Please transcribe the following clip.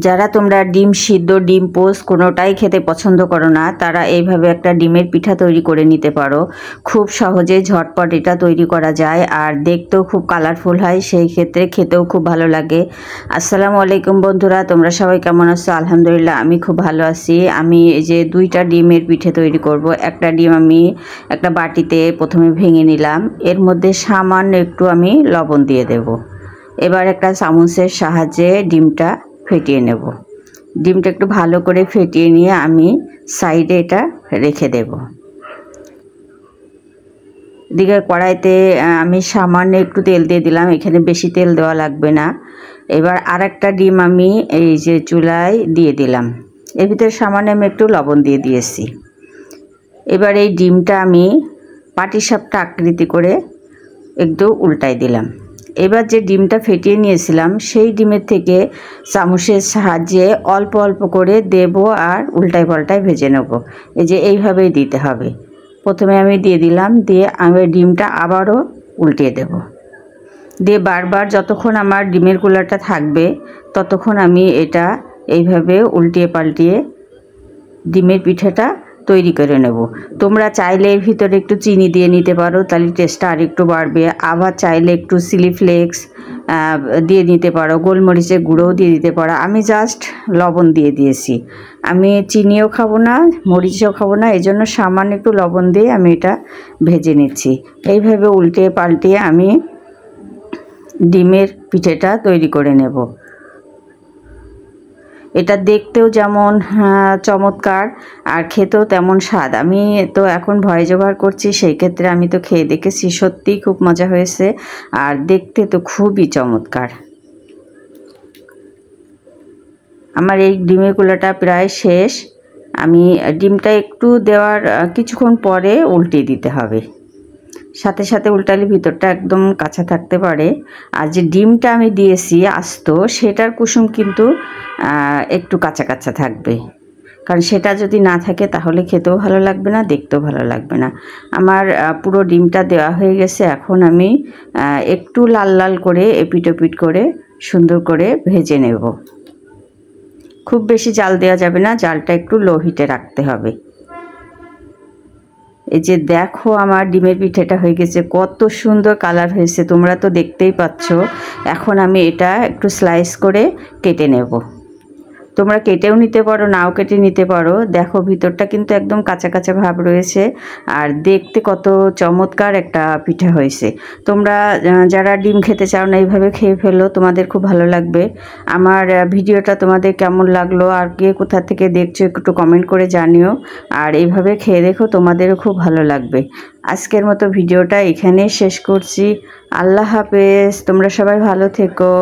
যারা তোমরা ডিম সিদ্ধ ডিম পোস্ট কোনোটাই খেতে পছন্দ করো না, তারা এইভাবে একটা ডিমের পিঠা তৈরি করে নিতে পারো। খুব সহজে ঝটপট এটা তৈরি করা যায়, আর দেখতেও খুব কালারফুল হয়, সেই ক্ষেত্রে খেতেও খুব ভালো লাগে। আসসালামু আলাইকুম বন্ধুরা, তোমরা সবাই কেমন আছো? আলহামদুলিল্লাহ আমি খুব ভালো আছি। আমি এই যে 2টা ডিমের পিঠে তৈরি করব। একটা ডিম আমি একটা বাটিতে প্রথমে ভেঙে নিলাম, এর মধ্যে সামান্য একটু আমি লবণ দিয়ে দেব। এবার একটা চামচের সাহায্যে ডিমটা ফেটিয়ে নেব। ডিমটা একটু ভালো করে ফেটিয়ে নিয়ে আমি সাইডে এটা রেখে দেব। এদিকে কড়াইতে আমি সামান্য একটু তেল দিয়ে দিলাম, এখানে বেশি তেল দেওয়া লাগবে না। এবার আরেকটা ডিম আমি এই যে চুলায় দিয়ে দিলাম, এর ভিতরে সামান্য আমি একটু লবণ দিয়ে দিয়েছি। এবার এই ডিমটা আমি পাটিসাপটা আকৃতি করে একটু উল্টাই দিলাম। এবার যে ডিমটা ফেটিয়ে নিয়েছিলাম সেই ডিমের থেকে চামচের সাহায্যে অল্প অল্প করে দেব আর উল্টাই পাল্টাই ভেজে নেব। এই যে এইভাবেই দিতে হবে। প্রথমে আমি দিয়ে দিলাম, দিয়ে আমি ডিমটা আবারও উল্টিয়ে দেব, দিয়ে বারবার যতক্ষণ আমার ডিমের গোলাটা থাকবে ততক্ষণ আমি এটা এইভাবে উল্টিয়ে পাল্টিয়ে ডিমের পিঠাটা তৈরি করে নেব। তোমরা চাইলে এর ভিতরে একটু চিনি দিয়ে নিতে পারো, তাহলে টেস্টটা আরেকটু বাড়বে। আবার চাইলে একটু চিলি ফ্লেক্স দিয়ে নিতে পারো, গোলমরিচের গুঁড়োও দিয়ে দিতে পারো। আমি জাস্ট লবণ দিয়ে দিয়েছি, আমি চিনিও খাবো না মরিচও খাবো না, এই জন্য সামান্য একটু লবণ দিয়ে আমি এটা ভেজে নিচ্ছি। এইভাবে উল্টে পাল্টিয়ে আমি ডিমের পিঠেটা তৈরি করে নেব। এটা দেখতেও যেমন চমৎকার আর খেতেও তেমন স্বাদ। আমি তো এখন ভয়েস ওভার করছি, সেই ক্ষেত্রে আমি তো খেয়ে দেখেছি, সত্যিই খুব মজা হয়েছে আর দেখতে তো খুবই চমৎকার। আমার এই ডিমের কুলাটা প্রায় শেষ। আমি ডিমটা একটু দেওয়ার কিছুক্ষণ পরে উল্টে দিতে হবে, সাথে সাথে উল্টালে ভিতরটা একদম কাঁচা থাকতে পারে। আর যে ডিমটা আমি দিয়েছি আস্ত, সেটার কুসুম কিন্তু একটু কাঁচা কাঁচা থাকবে, কারণ সেটা যদি না থাকে তাহলে খেতেও ভালো লাগবে না, দেখতেও ভালো লাগবে না। আমার পুরো ডিমটা দেওয়া হয়ে গেছে। এখন আমি একটু লাল লাল করে এপিট ওপিট করে সুন্দর করে ভেজে নেব। খুব বেশি জাল দেওয়া যাবে না, জালটা একটু লো হিটে রাখতে হবে। এই যে দেখো আমার ডিমের পিঠেটা হয়ে গেছে, কত সুন্দর কালার হয়েছে, তোমরা তো দেখতেই পাচ্ছ। এখন আমি এটা একটু স্লাইস করে কেটে নেব। তোমরা কেটেও নিতে পারো, নাও কেটে নিতে পারো। দেখো ভিতরটা কিন্তু একদম কাঁচা কাঁচা ভাব রয়েছে আর দেখতে কত চমৎকার একটা পিঠা হয়েছে। তোমরা যারা ডিম খেতে চাও না এইভাবে খেয়ে ফেলো, তোমাদের খুব ভালো লাগবে। আমার ভিডিওটা তোমাদের কেমন লাগলো আর কে কোথা থেকে দেখছো একটু কমেন্ট করে জানিও, আর এইভাবে খেয়ে দেখো, তোমাদেরও খুব ভালো লাগবে। আজকের মতো ভিডিওটা এখানেই শেষ করছি। আল্লাহ হাফেজ, তোমরা সবাই ভালো থেকো।